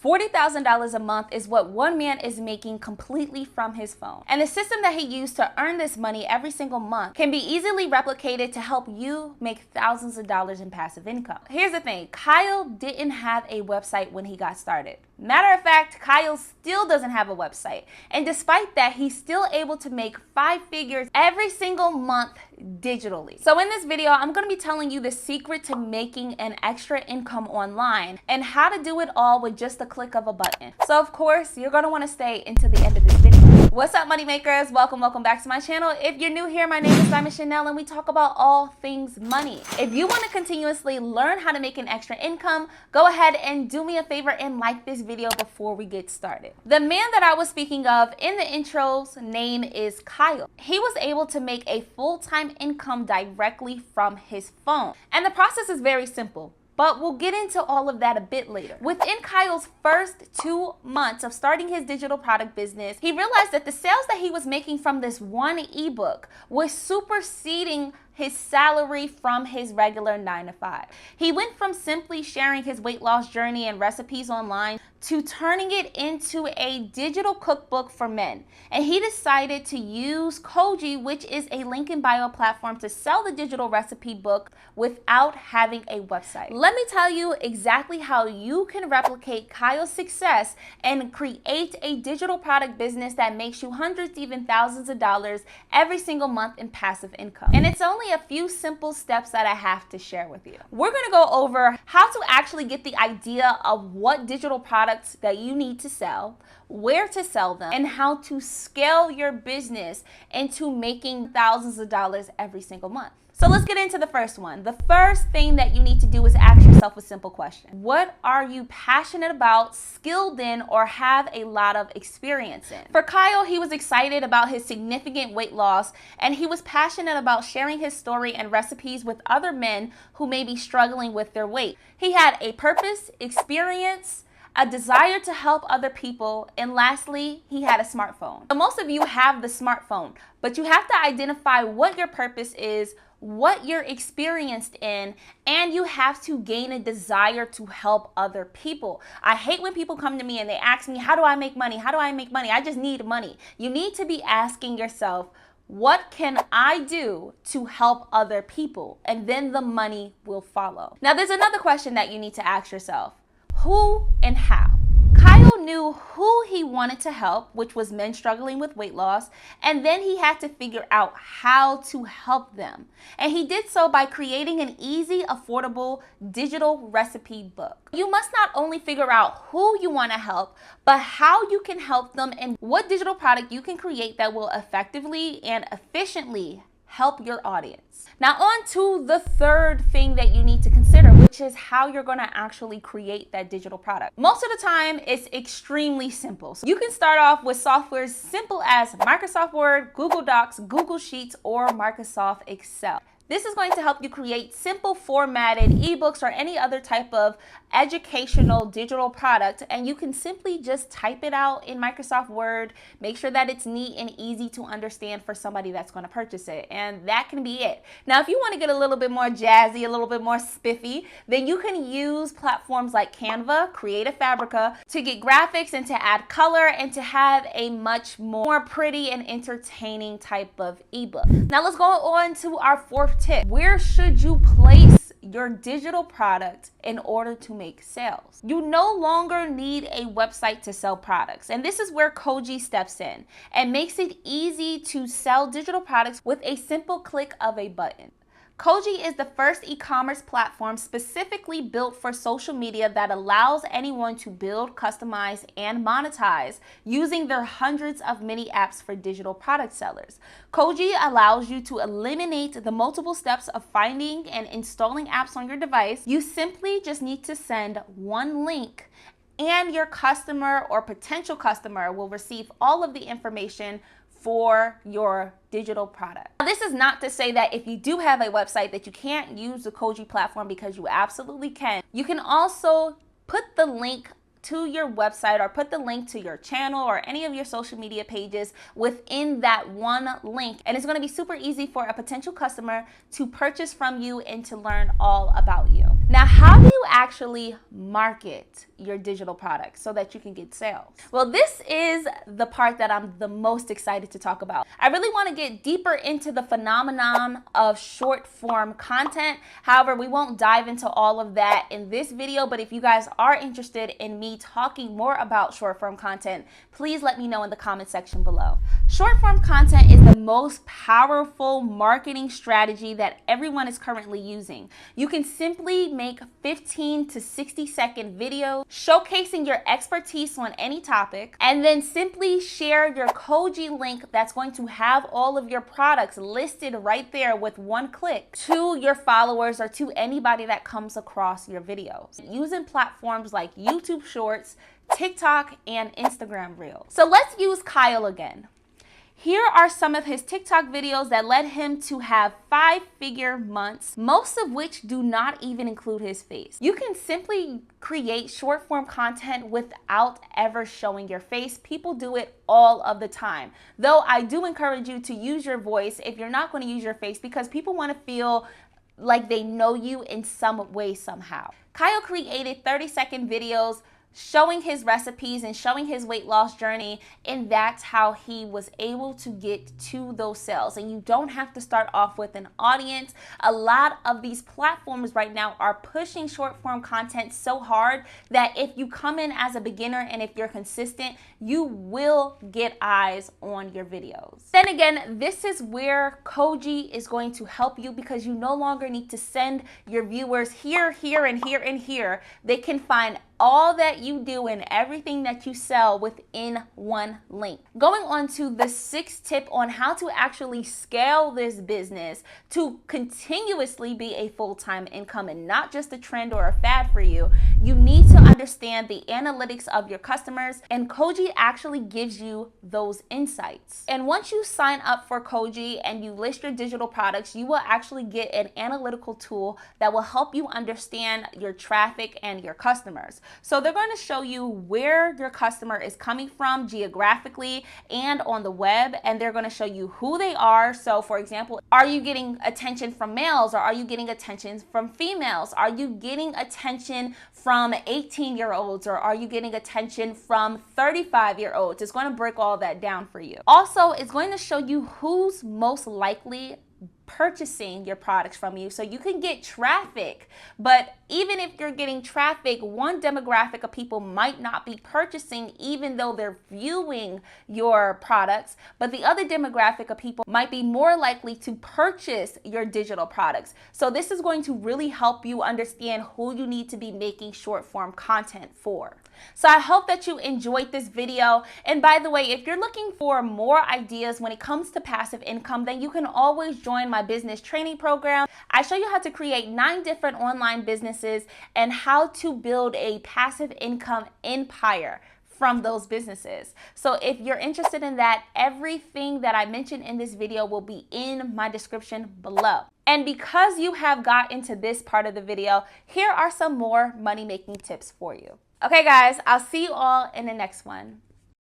$40,000 a month is what one man is making completely from his phone. And the system that he used to earn this money every single month can be easily replicated to help you make thousands of dollars in passive income. Here's the thing, Kyle didn't have a website when he got started. Matter of fact, Kyle still doesn't have a website. And despite that, he's still able to make 5 figures every single month digitally. So in this video, I'm going to be telling you the secret to making an extra income online and how to do it all with just a click of a button. So of course, you're going to want to stay until the end of this video. What's up, money makers? Welcome back to my channel. If you're new here, my name is Diamond Chanel and we talk about all things money. If you want to continuously learn how to make an extra income, go ahead and do me a favor and like this video before we get started. The man that I was speaking of in the intro's name is Kyle. He was able to make a full-time income directly from his phone. And the process is very simple, but we'll get into all of that a bit later. Within Kyle's first 2 months of starting his digital product business, he realized that the sales that he was making from this one ebook was superseding his salary from his regular 9-to-5. He went from simply sharing his weight loss journey and recipes online to turning it into a digital cookbook for men. And he decided to use Koji, which is a link in bio platform, to sell the digital recipe book without having a website. Let me tell you exactly how you can replicate Kyle's success and create a digital product business that makes you hundreds, even thousands of dollars every single month in passive income. And it's only a few simple steps that I have to share with you. We're going to go over how to actually get the idea of what digital products that you need to sell, where to sell them, and how to scale your business into making thousands of dollars every single month. So let's get into the first one. The first thing that you need to do is ask yourself a simple question. What are you passionate about, skilled in, or have a lot of experience in? For Kyle, he was excited about his significant weight loss, and he was passionate about sharing his story and recipes with other men who may be struggling with their weight. He had a purpose, experience, a desire to help other people, and lastly, he had a smartphone. So most of you have the smartphone, but you have to identify what your purpose is, what you're experienced in, and you have to gain a desire to help other people. I hate when people come to me and they ask me, how do I make money? How do I make money? I just need money. You need to be asking yourself, what can I do to help other people? And then the money will follow. Now, there's another question that you need to ask yourself. Who and how? Kyle knew who he wanted to help, which was men struggling with weight loss, and then he had to figure out how to help them. And he did so by creating an easy, affordable digital recipe book. You must not only figure out who you want to help, but how you can help them and what digital product you can create that will effectively and efficiently help your audience. Now on to the third thing that you need to consider, which is how you're going to actually create that digital product. Most of the time, it's extremely simple. So you can start off with software simple as Microsoft Word, Google Docs, Google Sheets, or Microsoft Excel. This is going to help you create simple formatted ebooks or any other type of educational digital product, and you can simply just type it out in Microsoft Word, make sure that it's neat and easy to understand for somebody that's going to purchase it, and that can be it. Now, if you want to get a little bit more jazzy, a little bit more spiffy, then you can use platforms like Canva, Creative Fabrica to get graphics and to add color and to have a much more pretty and entertaining type of ebook. Now, let's go on to our fourth tip. Where should you place your digital product in order to make sales? You no longer need a website to sell products, and this is where Koji steps in and makes it easy to sell digital products with a simple click of a button. Koji is the first e-commerce platform specifically built for social media that allows anyone to build, customize, and monetize using their hundreds of mini apps for digital product sellers. Koji allows you to eliminate the multiple steps of finding and installing apps on your device. You simply just need to send one link and your customer or potential customer will receive all of the information for your digital product. Now, this is not to say that if you do have a website that you can't use the Koji platform, because you absolutely can. You can also put the link to your website or put the link to your channel or any of your social media pages within that one link, and it's going to be super easy for a potential customer to purchase from you and to learn all about you. Now, how do you actually market your digital products so that you can get sales? Well, this is the part that I'm the most excited to talk about. I really want to get deeper into the phenomenon of short form content. However, we won't dive into all of that in this video, but if you guys are interested in me talking more about short form content, please let me know in the comment section below. Short form content is the most powerful marketing strategy that everyone is currently using. You can simply make 15 to 60-second videos showcasing your expertise on any topic, and then simply share your Koji link that's going to have all of your products listed right there with one click to your followers or to anybody that comes across your videos, using platforms like YouTube Shorts, TikTok, and Instagram Reels. So let's use Kyle again. Here are some of his TikTok videos that led him to have 5-figure months, most of which do not even include his face. You can simply create short form content without ever showing your face. People do it all of the time. Though I do encourage you to use your voice if you're not going to use your face, because people want to feel like they know you in some way, somehow. Kyle created 30-second videos showing his recipes and showing his weight loss journey, and that's how he was able to get to those sales. And you don't have to start off with an audience. A lot of these platforms right now are pushing short form content so hard that if you come in as a beginner and if you're consistent, you will get eyes on your videos. Then again, this is where Koji is going to help you, because you no longer need to send your viewers here, here, and here, and here. They can find all that you do and everything that you sell within one link. Going on to the 6th tip on how to actually scale this business to continuously be a full-time income and not just a trend or a fad for you, you need to understand the analytics of your customers, and Koji actually gives you those insights. And once you sign up for Koji and you list your digital products, you will actually get an analytical tool that will help you understand your traffic and your customers. So they're going to show you where your customer is coming from geographically and on the web, and they're going to show you who they are. So for example, are you getting attention from males, or are you getting attention from females? Are you getting attention from 18-year-olds, or are you getting attention from 35-year-olds? It's going to break all that down for you. Also, it's going to show you who's most likely purchasing your products from you, so you can get traffic. But even if you're getting traffic, one demographic of people might not be purchasing even though they're viewing your products, but the other demographic of people might be more likely to purchase your digital products. So this is going to really help you understand who you need to be making short form content for. So I hope that you enjoyed this video. And by the way, if you're looking for more ideas when it comes to passive income, then you can always join my business training program. I show you how to create 9 different online businesses and how to build a passive income empire from those businesses. So if you're interested in that, everything that I mentioned in this video will be in my description below. And because you have got into this part of the video, here are some more money-making tips for you. Okay guys, I'll see you all in the next one.